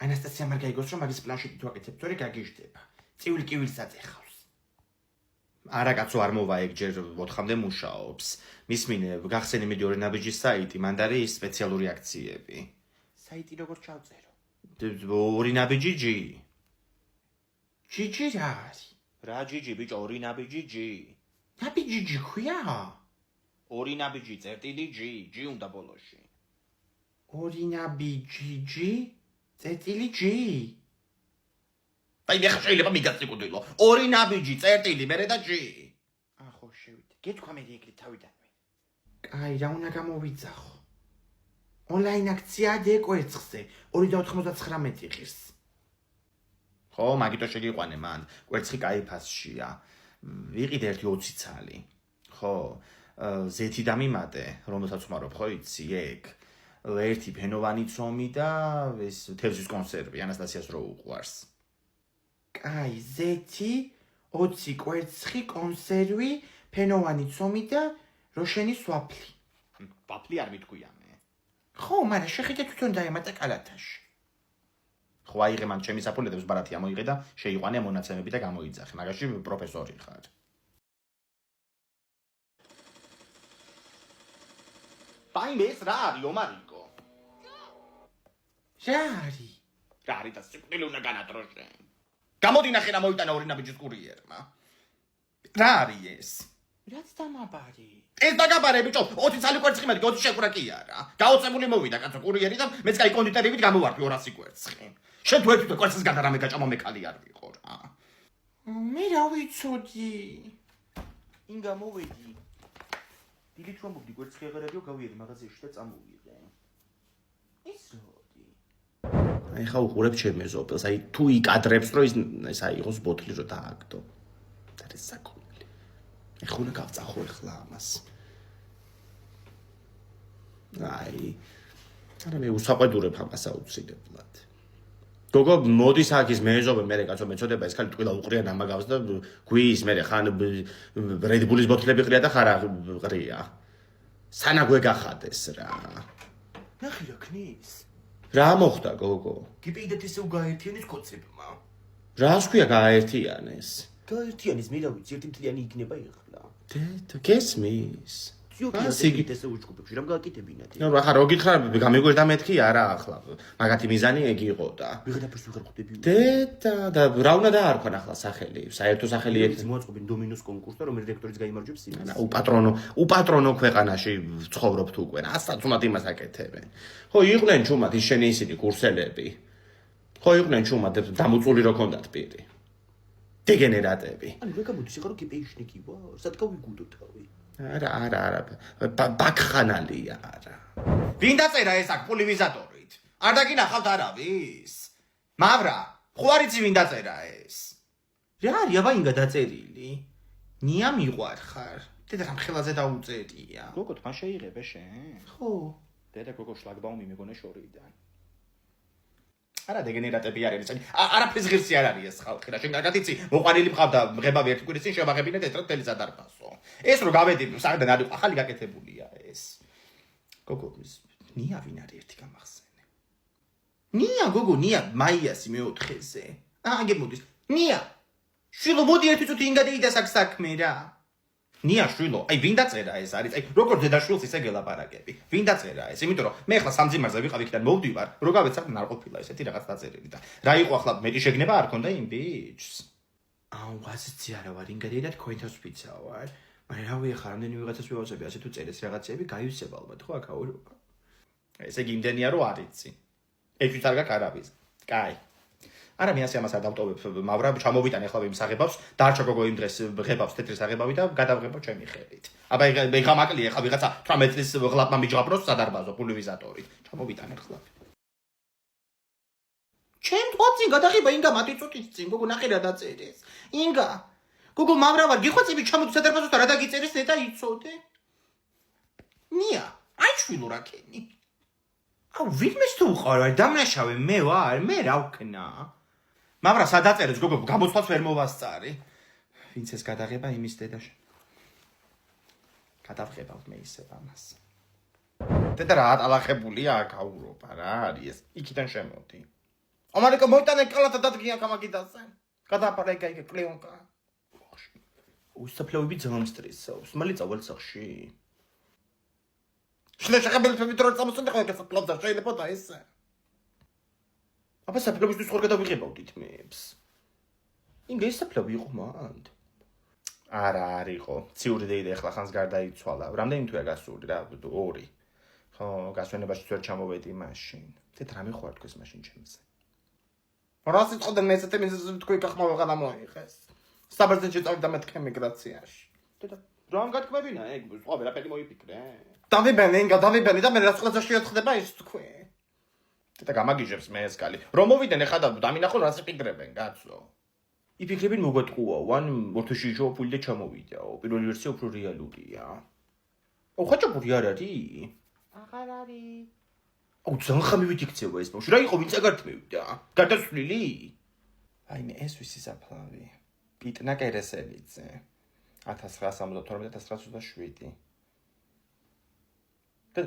ანასტასია მაგ გაიგოს რომ მაგის პლანში თუ აკეთებ თორე გაგიჟდება. წივილ კივილს აწეხავს. არა კაცო არ მოვა ეგ ჯერ 4-მდე მუშაობს. მისმინე გახსენი მიდი ორი ნაბიჯის საიტი, მანდ არის სპეციალური აქციები. საიტი როგორ ჩავწერო? ორი ნაბიჯი ჯი. ჯიჯი რა არის? რა ჯიჯი ბიჭო, ორი ნაბიჯი ჯი. ნაბიჯი ჯი ქვია? ორი ნაბიჯი წერტილი ჯი, ჯი უნდა ბოლოში. ორი ნაბიჯი ჯი, წერტილი ჯი. აი მე შეიძლება მიგაწიკუდილო. ორი ნაბიჯი წერტილი მერე და ჯი. ხო შევიდე. გეთქვა მე ეგრე თავიდანვე. კაი, რა უნდა გამოვიძახო? ონლაინ აქცია დეკვერცხზე 2.99 ღირს. ხო, მაგიტო შეგიყვანე მან. კვერცხი კაი ფასშია. ვიყიდე 1.20 ცალი. ხო, ზეთი დამიმატე, რომელსაც ვმარობ, ხო იცი, ეგ. ერთი ფენოვანი ცომი და ეს თევზის კონსერვი, ანასტასიას რო უყვარს. კაი, ზეთი, 20 კვერცხი, კონსერვი, ფენოვანი ცომი და როშენის ვაფლი. ვაფლი არ მითქვია მე. ხო, მაგრამ შეხედე თვითონ დაემატა კალათაში. ხო, აიღე მან ჩემი საფულეთებს ბარათი ამოიღე და შეიყვანე მონაცემები და გამოიძახე. მაგაში პროფესორი ხარ. ბაიმეს რა არის, ომარიკო? რა არის? რა არის და სიკვდილი უნდა განატროშე. გამოდი ნახე რა მოიტანა ორი ნაბიჯის კურიერმა. რა არის ეს? რაც დამაბარი. ეს დაგაბარე ბიჭო, 20 ცალი კვერცხი მეტი, 20 შეკვრა კი არა. გაოცებული მოვიდა კაცო კურიერი და მეც კაი კონდიტერივით გამოვარდი 200 კვერცხი. შენ თუ ერთი კვერცხის გადა რამე გაჭამა მე კალი არ ვიყო რა. მე რა ვიცოდი? ინგა მოვედი. დილით რომ მოვდი კვერცხი აღარებიო გავიერი მაღაზიაში და წამოვიღე. ის როდი? აი ხა უყურებ ჩემ მეზობელს, აი თუ იკადრებს რომ ეს აიღოს ბოთლი რომ დააგდო. და ეს საკონელი. ეხლა უნდა გავწახო ეხლა ამას. აი, არა მე უსაყვედურებ ამას აუცილებლად. გოგო მოდის აქ ის მეზობე მე კაცო მეწოდება ეს ხალი ტყილა უყრია ნამაგავს და გვიის მე ხან რედბულის ბოთლები ყრია და ხარ ყრია. სანა გვეგახადეს რა. ნახე რა ქნის. რა მოხდა გოგო? გიპიდეთ ისე უგაერთიანეს კოცებმა. რას ქვია გააერთიანეს? გააერთიანეს მე რა ვიცი, ერთი მთლიანი იქნება ეხლა. დედა, გესმის? სიგით ესე უჩქუბებში რამ გააკეთებინათ? ნუ ახლა რო გითხრა გამიგვერდა მეთქი არა ახლა. მაგათი მიზანი ეგ იყო და. ვიღადაფერს ვიღარ ხვდები. დედა და რა უნდა დაარქვან ახლა სახელი? საერთო სახელი ეგ მოაწყობენ დომინოს კონკურსს და რომელი რექტორიც გაიმარჯვებს იმას. უპატრონო ქვეყანაში ცხოვრობთ უკვე. ასაც უნდა იმას აკეთებენ. ხო, იყვნენ ჩუმად ისინი კურსელები. ხო, იყვნენ ჩუმად დამუწული რო ქონდათ პირი. დეგენერატები. ანუ რა გამოდის ახლა რო კიპეიშნიკი ვარ? სად გავიგუდო თავი? არა, ბაქხანალია არა. ვინ დაწერა ეს აქ პოლივიზატორით? არ დაგინახავთ არავის? მავრა, ხო არ იცი ვინ დაწერა ეს? რა არის აბა ინგა დაწერილი? ნია მიყვარხარ. დედა რამ ხელაზე დაუწერია. გოგო თან შეიღებე შენ? ხო. დედა გოგო შლაგბაუმი მეგონა შორიდან. არა დეგენერატები არ არის. არაფერს ღირსი არ არის ეს ხალხი რა. შენ კარგად იცი, მოყვანილი მყავდა ღებავი ერთი კვირის წინ შევაღებინეთ ეტრად თელი სადარბაზო. ეს რო გავედი, საგდან არის ახალი გაკეთებულია ეს. გოგო, ნია ვინ არის ერთი გამახსენე. ნია გოგო, ნია მაიასი მეოთხეზე. აგემოდის. ნია. შვილო მოდი ერთი წუთი ინგადეიდა საქმე რა. ნია შვილო, აი ვინ დაწერა ეს არის? აი როგორ დედაშვილს ისე გელაპარაკები? ვინ დაწერა ეს? იმიტომ რომ მე ახლა სამძიმარზე ვიყავ იქიდან მოვდივარ, რო გავეცადე არ ყოფილა ესეთი რაღაც დაწერილი და რა იყო ახლა მეტი შეგნება არ ქონდა იმ ბიჭს. აუ, ასეთი არა ვარ, ინგადეიდა თქვენთავს ფიცა ვარ. მაგრამ რავი ახლა რამდენი ვიღაცას ვიავსები, ასე თუ წერეს რაღაცები, გაივსებ ალბათ ხო აქ აურობა. ესე იგი იმდენია რომ არ იცი. ეჭვით არ გაქვს არავის. კაი. არა მე ასე ამას არ დავტოვებ, მავრა ჩამოვიტან ახლა იმ საღებავს, დარჩა გოგო იმ დღეს ღებავს თეთრი საღებავი და გადავღებო ჩემი ხელით. აბა ეხა მაკლია, ეხა ვიღაცა 18 წლის ღლაპმა მიჯღაბროს სადარბაზო პოლივიზატორით. ჩამოვიტან ახლა. ჩემ თვალწინ გადაღება ინგა მათი წუთის წინ, გოგო ნახე რა დაწერეს. ინგა, გოგო მავრა ვარ, გიხვეწები ჩამოდი სადარბაზოს და რა დაგიწერეს ნეტა იცოდე? ნია, აი შვილო რა ქენი. აუ ვინმეს თუ უყარ, დამნაშავე მე ვარ, მე რა ვქნა? მავრა სადაწერეს გოგო გამოცვლაც ვერ მოვასწარი. ვინც ეს გადაღება იმის დედაშ. გადავღებავთ მე ისევ ამას. დედა რა ატალახებულია აქ აურობა რა არის ეს? იქიდან შემოდი. America moitane kalata dadgიან kamagidase. გადააპარეკა იქ კლეონკა. უსაფლავები ძალიან სტრესავს. მალე წავალ სახში. შეხებელები თორე წამოსვენ და ყველა საფლავდა შეიძლება და ესე. აბა საფლავისთვის ხარ გადავიღებავდით მეებს. ინგ ეს საფლავი იყო მანდ. არა არ იყო. ციური დეიდა ახლა ხანს გარდაიცვალა. რამდენი თვეა გასული რა? 2. ხო, გასვენებაში ვერ ჩამოვედი მაშინ. თეთ რამე ხო არ თქვეს მაშინ ჩემზე. რასიც ყოდა მეცეთე მიზეზ თქვი გახმავა გადამოიღეს. საბერძენ შეწავდა მეთქე მიგრაციაში. და რამ გათქმევინა ეგ სხვა ვერაფერი მოიფიქრე. დავიბენი და მე რაც ყველაზე შეეთხდება ის თქვი. და გამაგიჟებს მე ეს კალი. რომ მოვიდნენ ეხლა და დამინახო რაც იფიქრებენ კაცო. იფიქრებენ მოგატყუაო, ან ორთოში ჯოპული და ჩამოვიდაო. პირველი ვერსია უფრო რეალურია. ხაჭაპური არ არის? აღარ არის. ძალიან ხამივით იქცევა ეს ბავშვი. რა იყო ვინც აგართმევდა? გადასვლილი? აი მე ეს ვისი საფლავი. პიტნა კერესელიძე. 1972-1927. და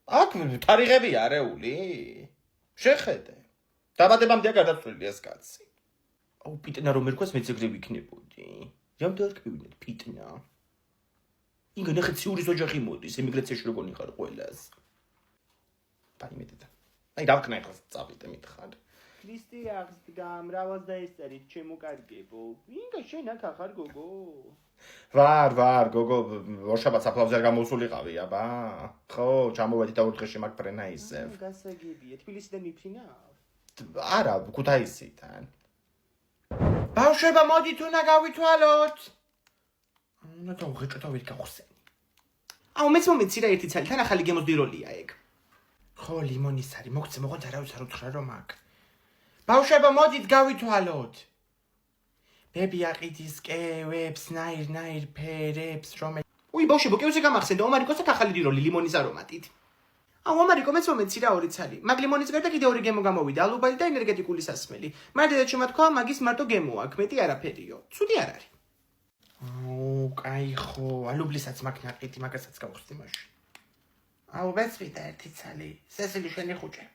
აქ თარიღები არეული? შეხედე. დაბადებამდე გადასვლილი ეს კაცი. აუ პიტნა რომ ერქვას მეც ეგრე ვიქნებოდი. რამდენად კმევინეთ პიტნა? ინგა ნახე ციურის ოჯახი მოდის, ემიგრაციაში როგორ იყარ ყველას. აი დავკნა ახლა წავიდე მითხარ. ქრისტიანს გამრავალს დაესწრით ჩემო კარგებო. ვინგა შენ აქ ახარ გოგო? ვარ გოგო, ორშაბათს აფლავზე არ გამოსულიყავი აბა. ხო, ჩამოვედი და ორდღეში მაგ ფრენა ისევ. გასაგებია, თბილისიდან მიფრინავ? არა, ქუთაისიდან. ბავშვება მოდით უნდა გავითვალოთ. უნდა დავღეჭოთ გავხსენი. აუ მეც მომეცი რა ერთი ცალი, თან ახალი გემოს დიროლია ეგ. ხო, ლიმონის არის, მოგცე მოღონც არავის არ უთხრა რომ აქ. ბავშვებო, მოდით გავითვალოთ. ბები აყიდის კევებს, ნაირ ფერებს, რომელ. უი, ბავშვებო, კევზე გამახსენდა ომარიკოსთან ახალი დიროლი ლიმონის არომატით. აუ, ომარიკო, მეც მომეცი რა ორი ცალი. მაგ ლიმონის გარდა კიდე ორი გემო გამოვიდა, ალუბალი და ენერგეტიკული სასმელი. მაგრამ დედაჩემ თქვა, მაგის მარტო გემო აქვს, მეტი არაფერიო. ცუდი არ არის. აუ, კაი ხო, ალუბლისაც მაგ ნაყიდი, მაგასაც გავხსნი მაშინ. აუ ვეცვიდა ერთი ცალი, სესილი შენი ხუჭე.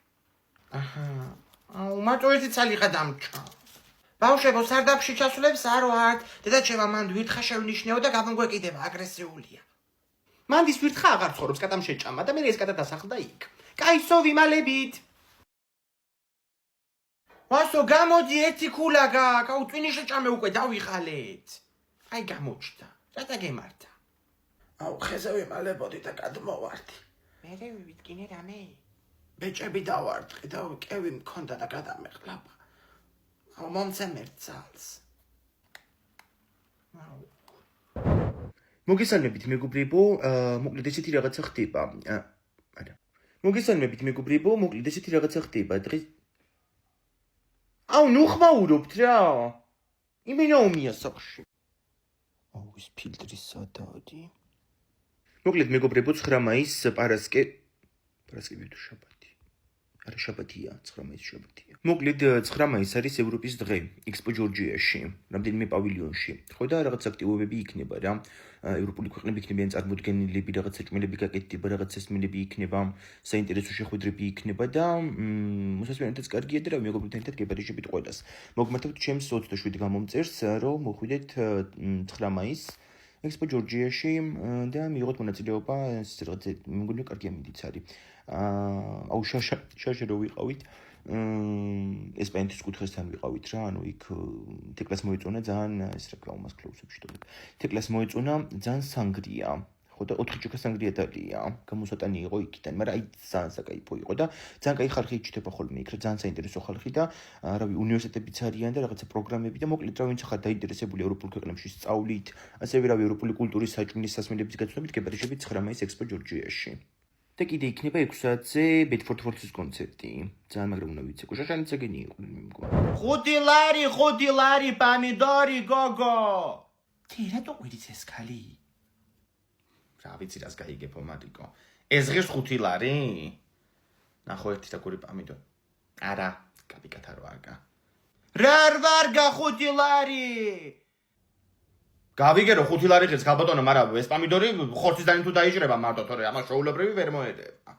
აჰა. აუ მარტო ერთი ცალი ხა დამჭა. ბავშვებო, სარდაფში ჩასვლებს არ ვართ. დედაჩემა მანდ ვირთხა შევნიშნეო და გავანგვეკიდება, აგრესიულია. მანდ ის ვირთხა აღარ ცხოვრობს, კატამ შეჭამა და მე ეს კატა დასახლდა იქ. კაისო ვიმალებით. ვასო, გამოდი ერთი ქულა გაქვს, აუ წვინი შეჭამე უკვე დავიხალეთ. აი გამოჩნდა. რატა გემართა? აუ ხეზე ვიმალებოდი და გადმოვარდი. მერე ვივიდგინე რამე? ბეჭები დავარტყი და კევი მქონდა და გადამეყლაპა. აუ მომცემ ერთ ძალს. მოგესალმებით მეგობრებო, მოკლედ ესეთი რაღაცა ხდება. არა. მოგესალმებით მეგობრებო, მოკლედ ესეთი რაღაცა ხდება დღეს. აუ ნუ ხმაურობთ რა. იმინაუმია სახში. აუ ეს ფილტრი სადადი. მოკლედ მეგობრებო 9 მაისს პარასკე ვიდუ შაბათი. არა შაბათია, 9 მაისს შაბათია. მოკლედ 9 მაისს არის ევროპის დღე, ექსპო ჯორჯიაში, რამდენიმე პავილიონში. ხო და რაღაც აქტივობები იქნება რა. ევროპული ქვეყნები იქნებიან წარმოდგენილები, რაღაც საჭმელები გაკეთდება, რაღაც სასმელები იქნება, საინტერესო შეხვედრები იქნება და მოსასმენეთაც კარგია და რა მეგობრებთან ერთად გეპარიშებით ყველას. მოგმართებთ ჩემს 27 გამომწერს, რომ მოხვიდეთ 9 მაისს ექსპო ჯორჯიაში და მიიღოთ მონაწილეობა რაღაც მეგონი კარგი ამიდიც არის. აუ შაშა რო ვიყავით ესპანეთის კუთხესთან ვიყავით რა, ანუ იქ თეკლას მოეწონა ძალიან ეს რეკლამას კლაუსებში თქო. თეკლას მოეწონა ძალიან სანგრია. ხო და 4 ჭიქა სანგრია დალია. გამოსატანი იყო იქიდან, მაგრამ აი ძალიან საკაიფო იყო და ძალიან кай ხალხი იჭდება ხოლმე იქ რა, ძალიან საინტერესო ხალხი და რავი უნივერსიტეტებიც არიან და რაღაცა პროგრამები და მოკლედ რა ვინც ახლა დაინტერესებული ევროპულ ქვეყნებში სწავლით, ასევე რავი ევროპული კულტურის საჭმლის სასმელების გაცნობით გეპარიშებით 9 მაისს ექსპო ჯორჯიაში. და კიდე იქნება 6 საათზე ბედფორდ ფორცის კონცერტი. ძალიან მაგრამ უნდა ვიცე, შაშანიც ეგენი იყო მეგობრებო. 5 ლარი პამიდორი გოგო. თი რატო ყვირიც ეს ქალი? რა ვიცი რას გაიგებ ომარიკო. ეს ღირს 5 ლარი? ნახო ერთი და გური პამიდორი. არა, კაპიკათა რო აკა. რა ვარგა 5 ლარი? გავიგე რომ 5 ლარი ღირს გაბატონო, მაგრამ ეს პამიდორი ხორცისდანი თუ დაიჭრება მარტო, თორე ამას შოულებრივი ვერ მოედება.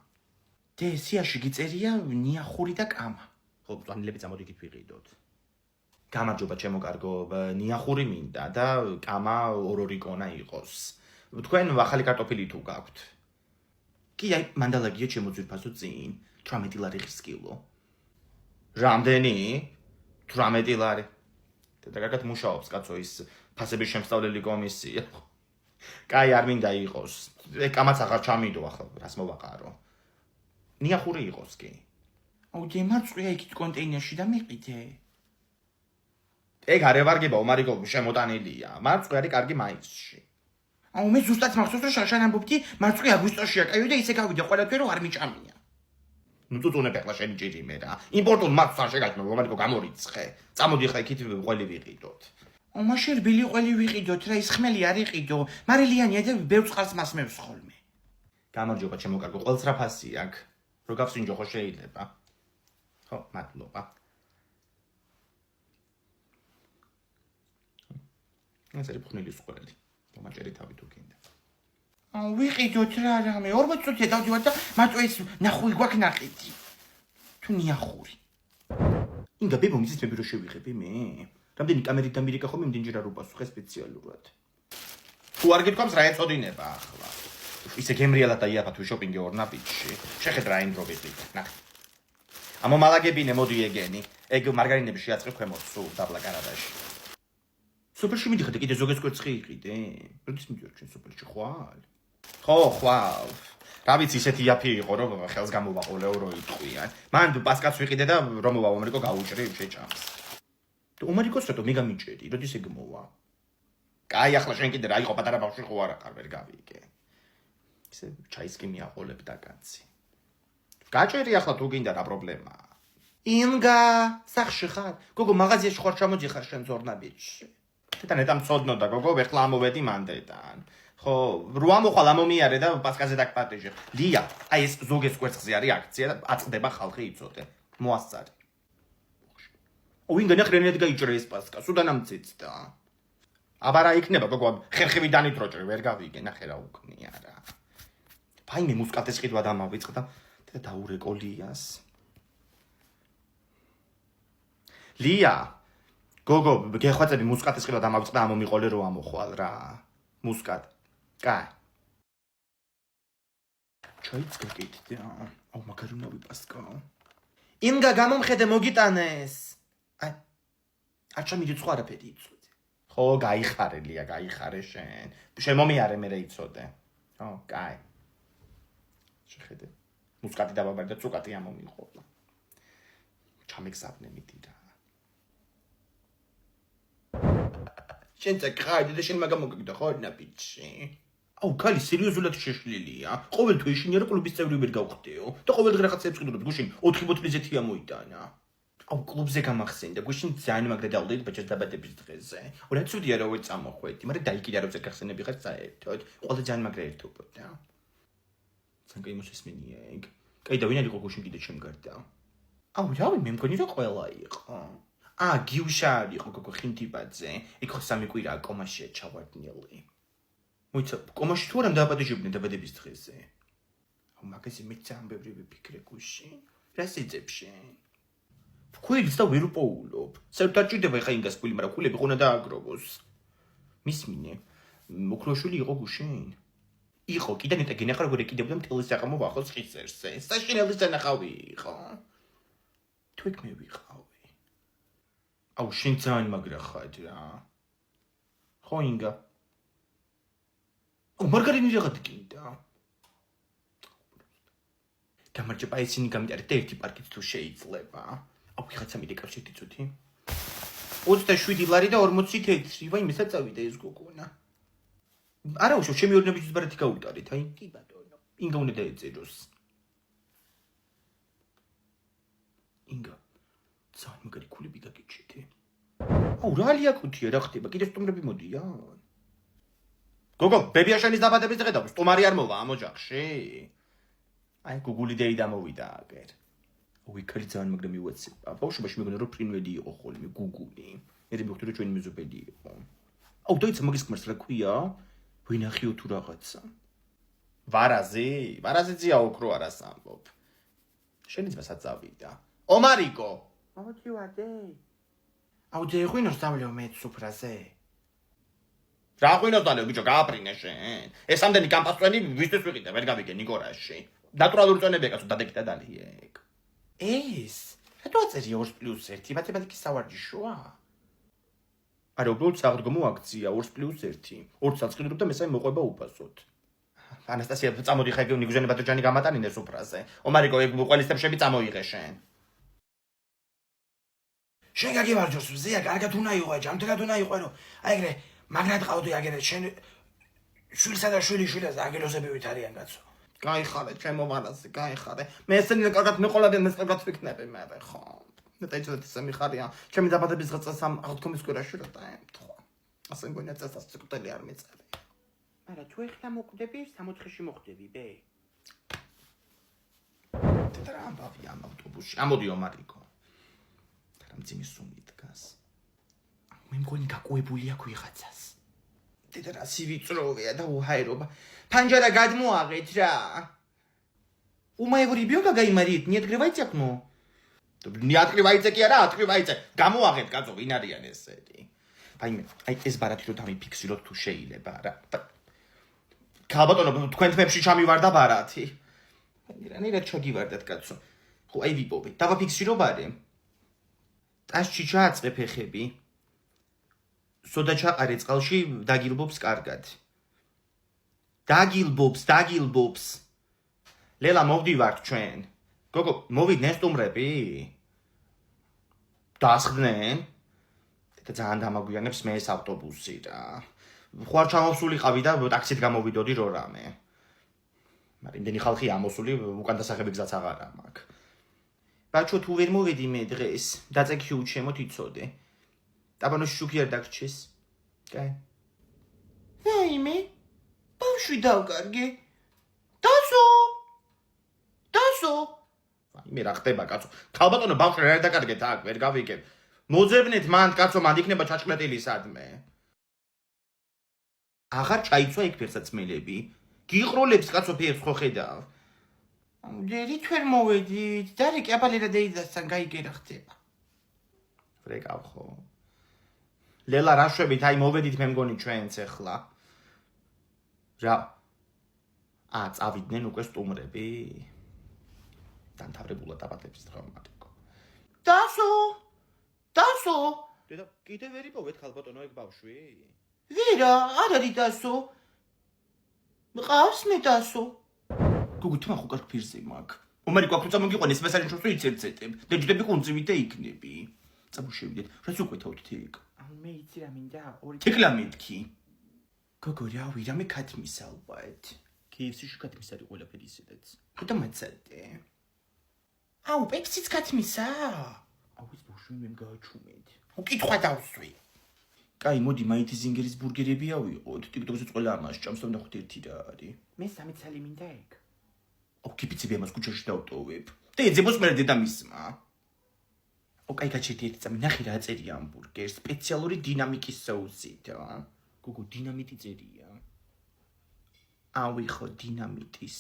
და სიაში გიწერია ნიახური და კამა. ხო, პლანელებიც ამოდი იქით ვიყიდოთ. გამარჯობა ჩემო კარგო, ნიახური მინდა და კამა ორ-ორი კონა იყოს. თქვენ ახალი კარტოფილი თუ გაქვთ? კი, აი, მანდალაგია ჩემო ძვირფასო წინ, 18 ლარი ხის კილო. რამდენი? 18 ლარი. და კარგად მუშაობს კაცო ის ფასების შემსწავლელი კომისია. კაი, არ მინდა იყოს. კამაც აღარ ჩამიდო ახლა, რას მოვაყარო. ნიახური იყოს კი. აუ, დემარწყვია იქით კონტეინერში და მიყიდე. ეგ არ ევარგება, ომარიკო შემოტანილია. მარწყვი არის კარგი მაისში. აუ, მე ზუსტად მახსოვს რომ შაშან ამბობდი, მარწყვი აგვისტოშია, კაიო და ისე გავიდე ყველაფერი რომ არ მიჭამია. ნუ წუწუნებ ახლა შენი ჭირი მე რა. იმპორტულ მარცვლს არ შეგაჭმე, ომარიკო გამორიცხე. წამოდი ახლა იქით ყველი ვიყიდოთ. აუ, მაშინ რბილი ყველი ვიყიდოთ რა, ის ხმელი არ იყიდო. მარილიანია და ბევრ წყალს მასმევს ხოლმე. გამარჯობა ჩემო კარგო, ყველს რა ფასი აქვს? რო გავსინჯო ხო შეიძლება? ხო, მადლობა. ეს არის ფხნილის ყველი. მომაჭერი თავი თუ გინდა. აუ, ვიყიდოთ რა რამე, 40 წუთია დავდივარ და მარტო ეს ნახუი გვაქვს ნაყიდი. თუ ნიახური. ინგა ბებო მისის მე ბირო შევიღები მე. რამდენი კამერით დამირეკა ხომ იმდენჯერ არ უპასუხე სპეციალურად. თუ არ გითქვამს რა ეწოდინება ახლა. ისე გემრიალად და იაფად ვიშოპინგე ორნაბიჩში. შეხედრა იმ დროებით. ნახე. ამომალაგებინე მოდი ეგენი. ეგ მარგარინები შეაწყებ ქვემოთ სულ დაბლა კარადაში. სუპერში მიდიხარ კიდე ზოგადად კვერცხი იყიდე. როდის მიდიარ ჩვენ სუპერში ხვალ? ხო, ხვალ. რა ვიცი ისეთი იაფი იყო რომ ხელს გამოვაყოლეო რო იტყვიან. მან პასკაც ვიყიდე და რომ მოვა ომარიკო გაუჭრი შეჭამს. თუ ომარიკოს რატო მე გამიჭერი? როდის ეგ მოვა? კაი, ახლა შენ კიდე რა იყო პატარა ბავშვი ხო არ ახარ ვერ გავიგე. ისე ჩაისკი მიაყოლებ და კაცი. გაჭერი ახლა თუ გინდა რა პრობლემაა? ინგა, სახში ხარ? გოგო მაღაზიაში ხარ ჩამოდიხარ შენ ზორნაბიჩში. და ნეტა მწოდნოდა გოგო, ეხლა ამოვედი მანდედან. ხო, რო ამოხვალ ამომიარე და პასკაზე დაგპატეჟე. ლია, აი ეს ზოგეს კვერცხზე არის აქცია და აწდება ხალხი იცოდე. მოასწარი. ვინგა ნახრენად გაიჭრე ეს პასკა, სუდან ამციცდა. აბა რა იქნება გოგო, ხერხები დანიტროჭრე, ვერ გავიგე, ნახე რა უკნია რა. ფაიმე მუსკატეს ყიდვა დამავიწყდა და დაურეკო ლიას. ლია გოგო, გეხვაწები მუსკატის ყიდვა დამავიწყდა ამომიყოლე რო ამოხვალ რა. მუსკატ. კაი. ჩაიც გაკეთდა. აუ, მაგარუნავი პასკა. ინგა გამომხედე მოგიტანეს. აი. არ ჩამიდი სხვა არაფერი იცოდე. ხო, გაიხარე ლია, გაიხარე შენ. შემომიარე მე რა იცოდე. ხო, კაი. შეხედე. მუსკატი დავაბარ და წუკატი ამომიყოლა. ჩამეგზავნე მიდი რა. შენ წაკრადი და შენ მაგა მოგიგდა ხო ნაბიჯი. აუ, კალი სერიოზულად შეშლილია. ყოველ თვე შინიერ კლუბის წევრი ვერ გავხდეო და ყოველ დღე რაღაცებს ყიდულობ. გუშინ 4 ბოთლი ზეთი ამოიტანა. აუ, კლუბზე გამახსენდა. გუშინ ძალიან მაგრა დავდით ბაჭას დაბადების დღეზე. რა ცუდია რა ვეწამოხვედი, მაგრამ დაიკიდა რომ ზეგახსენები ხარ საერთოდ. ყველა ძალიან მაგრა ერთობოდა. სანკა იმას ესმენია ეგ. კაი და ვინ არის გუშინ კიდე შემგარდა? აუ, რავი, მე მგონი რომ ყველა იყო. გიუშა იყო გოგო ხინთიბაძე. იქ ხო 3 კვირაა კომაშია ჩავარდნილი. მოიცა, კომაში თუ არ ამდაბადებდნენ დაბადების დღეზე. აუ, მაგაზე მეც ამბებრი ვიფიქრე გუშინ. რა სიძებ შენ? ქვილს და ვერ უპოულობ. საერთოდ ჭირდება ხა ინგას ქვილი, მაგრამ ქვილები ხონა დააგროვოს. მისმინე. მოკლოშვილი იყო გუშინ. იყო, კიდე ნეტა გენახარ როგორ ეკიდებოდა მთელი საყამო ვახოს ხისერზე. საშინელის დანახავი იყო. თუ იქ მე ვიყავ. აუ, შენ ძალიან მაგრა ხარ რა. ხო ინგა. აუ, მარგარინი რაღაც გინდა. გამარჯობა, ისინი გამიტარეთ და ერთი პარკით თუ შეიძლება. აუ, ხაცა მიდეკავშირდი წუთი. 27 ლარი და 40 თეთრი. ვაი, მესაც წავიდა ეს გოგონა. არა უშო, ჩემი ორნაბიჯის ბარათი გაუტარეთ, აი. კი ბატონო. ინგა უნდა დაეწეროს. ინგა. ძალიან მაგარი ქულები გაგიჩიტე. აუ, რა ლიაკუთია, რა ხდება? კიდე სტუმრები მოდიან. გოგო, ბებიაშენის დაბადების დღე და სტუმარი არ მოვა ამ ოჯახში? აი, გუგული დეი დამოვიდა აგერ. აუ, იქარი ძალიან მაგრა მივაცება. ბავშვობაში მეგონა რომ ფრინვედი იყო ხოლმე გუგული. მე მივხვდი რომ ჩვენი მეზობელი იყო. აუ, დაიცა მაგის ხმარს რა ქვია? ვინახიო თუ რაღაცა. ვარაზი? ვარაზი ძია ოქრო არას ამბობ. შენი ძმასაც წავიდა. ომარიკო მომწივადე. აუ ძეღვინოს დავლევ მე სუფრაზე. რა ღვინოსდალე ბიჭო გააფრინე შენ. ეს ამდენი კამპასწვენი ვისთვის ვიყიდე ვერ გავიგე ნიკორაში. ნატურალური წვენებია კაცო დადეკიდა დალიეკ. ეს რატო აწერი 2+1 მათემატიკის სავარჯიშოა? არა უბრალოდ საღდგომო აქცია 2+1. 2 საწყიდრობ და მესამე მოყვება უფასოდ. ანასტასია წამოდი ხა ეგ ნიგუზენი ბატოჯანი გამატანინე სუფრაზე. ომარიკო ეგ ყველისთებშები წამოიღე შენ. შენ გაგიმარჯოს მზეა კარგად უნდა იყო ჯამთრად უნდა იყო რომ აი ეგრე მაგრად ყავდი აგერე შენ შვილსა და შვილიშვილას აგელოზებივით არიან კაცო. გაიხარე ჩემო მანასე გაიხარე. მე ესენი კარგად მეყოლადენ მე კარგად ვიქნები მე ხო. და ეცოთ ისე მიხარია. ჩემი დაბადების დღე წელს ამ აღდგომის კვირაში რა დაემთხვა. ასე მგონია წელს ციკუტელი არ მეწარი. არა თუ ეხლა მოკვდები 64-ში მოხდები ბე. და ამბავი ამ ავტობუსში. ამოდი ომარიკო. და მძიმე სუნი დგას. მე მგონი გაკუებული აქვს ვიღაცას. და რა სივიწროვია და უჰაერობა. ფანჯარა გადმოაღეთ რა. У моего ребенка гаймарит, не открывайте окно. Не открывайте კი არა, открывайте. გამოაღეთ კაცო, ვინ არიან ესეთი? აი ეს ბარათი რომ დამიფიქსიროთ თუ შეიძლება რა. ქალბატონო, თქვენ თმებში ჩამივარდა ბარათი. რანაირად ჩაგივარდათ კაცო. ხო, აი ვიპოვე. დავაფიქსირო ბარე. ტაშში ჩააწყე ფეხები. სოდა ჩაყარე წყალში დაგილბობს კარგად. დაგილბობს. ლელა მოვდივართ ჩვენ. გოგო, მოვიდნენ სტუმრები? დასხდნენ? და ძალიან დამაგვიანებს მე ეს ავტობუსი რა. ხوار ჩამოსულიყავი და ტაქსით გამოვიდოდი რო რამე. მაგრამ იმდენი ხალხი ამოსული, უკან დასახები გზაც აღარა მაქვს. ბაჩო თუ ვერ მოვედი მე დღეს, დაწექი უჩემოთ იცოდე. ტაბანოში შუქი არ დაგრჩეს. კაი. რაიმე? ბავშვი დავკარგე. დასო. მე რა ხდება კაცო? ქალბატონო ბავშვი რა დაკარგეთ აქ, ვერ გავიგებ. მოძებნეთ მანდ კაცო, მანდ იქნება ჩაჭმეტილი სადმე. აღარ ჩაიცვა იქ ფერსაცმელები. გიყროლებს კაცო ფერს ხო ხედავ? რით ვერ მოვედით? დარეკი აბალერა დეიდასთან გაიგერა ხდება. ვრეკავ ხო? ლელა რაშვებით, აი მოვედით მე მგონი ჩვენც ახლა. რა? წავიდნენ უკვე სტუმრები? დამთავრებულა დაბადების ტრაუმატიკო. დასო. დედა, კიდე ვერ იპოვეთ ქალბატონო ეგ ბავშვი? ვერა, არ არის დასო. მყავს მე დასო. გოგო, თმა ხო კარგ ფირზე მაქვს. ომარიკო აქ წამოგიყვანეს მესაჯენ შორს იცერცეტებ. და ჯდები კუნძივით და იქნები. წამოშევიდეთ. რაც უკვეთავთ თიკ. მე იცი რა მინდა, ორი თიკლა მეთქი. გოგო, რავი, რამე ქათმისალბათ. KFC-ში ქათმის არის ყველაფერი ისედაც. ხო და მაცადე. აუ, პექსიც ქათმისა. აუ, ეს ბავშვი მე გააჩუმეთ. უკითხვა დავსვი. კაი, მოდი მაითი ზინგერის ბურგერები ავიღოთ. TikTok-ზე ყველა ამას ჭამს და ნახოთ ერთი რა არის. მე 3 წელი მინდა ეგ. კიპიცები ამას ქუჩაში დავტოვებ. და ეძებოს მე დედამისმა. კაი, გაჩერდი ერთი წამი, ნახე რა წერია ამ ბურგერს, სპეციალური დინამიკის соусით. გოგო, დინამიტი წერია. ავიღო დინამიტის.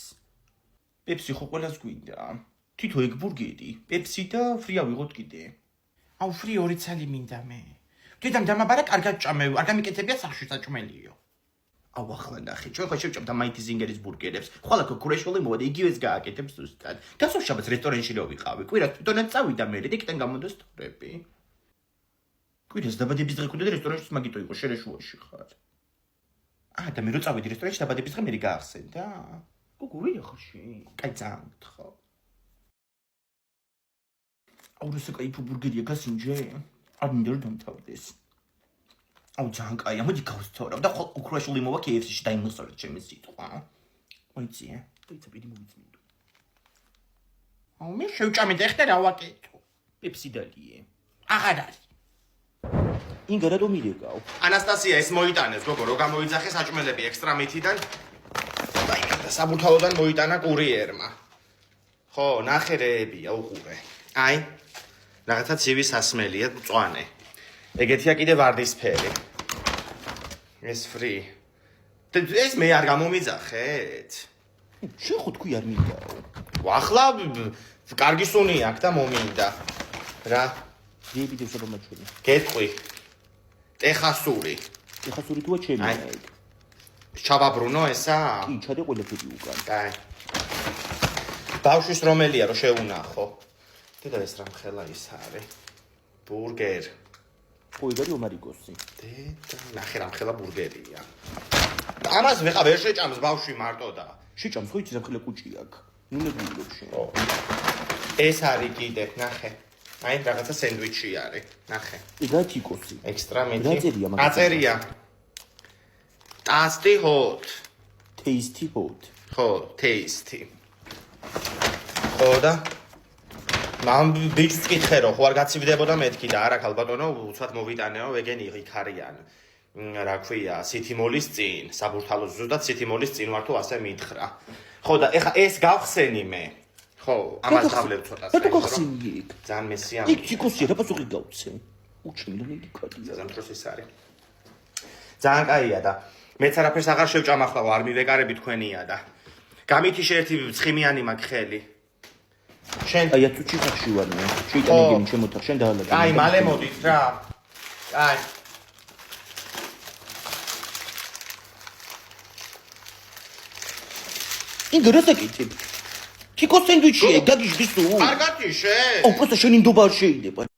პეპსი ხო ყველას გვინდა. თითო ეგ ბურგერი, პეპსი და ფრი ავიღოთ კიდე. აუ, ფრი 2 წელი მინდა მე. დედამ დამაბარა კარგად ჭამევ, არ გამიკეთებია სახში საჭმელიო. აუ, ახლა ნახე, ჩვენ ხო შევჭამთ მაითი ზინგერის ბურგერებს. ხვალა ქურეშვილი მოდი, იგივეს გააკეთებს ზუსტად. გასულ შაბათს რესტორანში რო ვიყავი, კვირას თვითონაც წავიდა მე, და იქიდან გამოდა სტორები. კვირას დაბადების დღე ქონდა და რესტორანში მაგიტო იყო, შერეშუაში ხარ. და მე რო წავიდი რესტორანში დაბადების დღე მე გაახსენდა. გოგო, ვინ ხარში? კაი, ძალიან გთხოვ. აუ, ეს კაი ბურგერია გასინჯე. არ მინდა რომ დამთავრდეს. აუ, ძალიან კაია, მოდი გავსწორავ და ხოლმე უკრუაშვილი მოვა KFC-ში დაიმოსწორეთ ჩემი სიტყვა. მოიცი, დაიცა პირი მოვიწმინდო. აუ, მე შევჭამე და ეხლა რა ვაკეთო? პეპსი დალიე. აღარ არის. ინგა რატომ მირეკავ? ანასტასია ეს მოიტანეს, გოგო, რო გამოიძახე საჭმელები ექსტრამეთიდან. აი, და საბურთალოდან მოიტანა კურიერმა. ხო, ნახერეებია უყურე. აი, რაღაცა ცივი სასმელია, მწვანე. ეგეთია კიდე ვარდისფერი. ეს ფრი. ეს მე არ გამომიძახეთ? შენ ხო თქვი არ მინდაო. ახლა კარგი სუნი აქვს და მომინდა. რა დიებიდებს აბამაჩვენი. გეტყვი ტეხასური ეხასური თუა ჩემი. აი. ჩავაბრუნო ესა კი, ჩადე ყველაფერი უკან. კაი ბავშვის რომელია რომ შეუნახო დედა ეს რა მხელა ის არის ბურგერ ხო, ეგ არის ომარიკოსი. დედა ნახე რა მხელა ბურგერია ამას ვეღა ვერ შეჭამს ბავშვი მარტო და შეჭამს ხო იცი ზამხელა კუჭი აქვს. ნუნებულებში. ეს არის კიდე ნახე აი რაღაცა სენდვიჩი არის ნახე ეგაა თიკოსი. ექსტრა მითი რა წერია მაგას? აწერია ტასტი ჰოთ Tasty hot. ხო ტეისტი ხო და მამ ბიჭს კითხე რომ ხო არ გაცივდებოდა მეთქი და არა ქალბატონო უცბად მოვიტანეო ეგენი ღიქარიან რა ქვია სითიმოლის წინ საბურთალოს ზუსტად სითიმოლის წინ ვარ თუ ასე მითხრა ხო და ეხა ეს გავხსენი მე ხო ამას გავლევ ცოტა რატო გახსენი ეგ? ძალიან მესიამი იქ თიკოსია, რა პასუხი გავცე? უჩინო იგი კადია. ზამთროს ის არის ძალიან კაია და მეც არაფერს აღარ შევჭამახლავ არ მივეკარები თქვენია და გამითიშე ერთი ცხიმიანი მაქვს ხელი შენ აი ათუჩი ხახში ვარ მე. შეიტანე გემი შემოთარ, შენ დაალაგე. კაი მალე მოდით რა კაი ინგ რა საკეთებ? თიკოს სენდვიჩია, გაგიჟდი სულ? არ გათიშე აუ, პროსტა შენი ნდობა არ შეიძლება.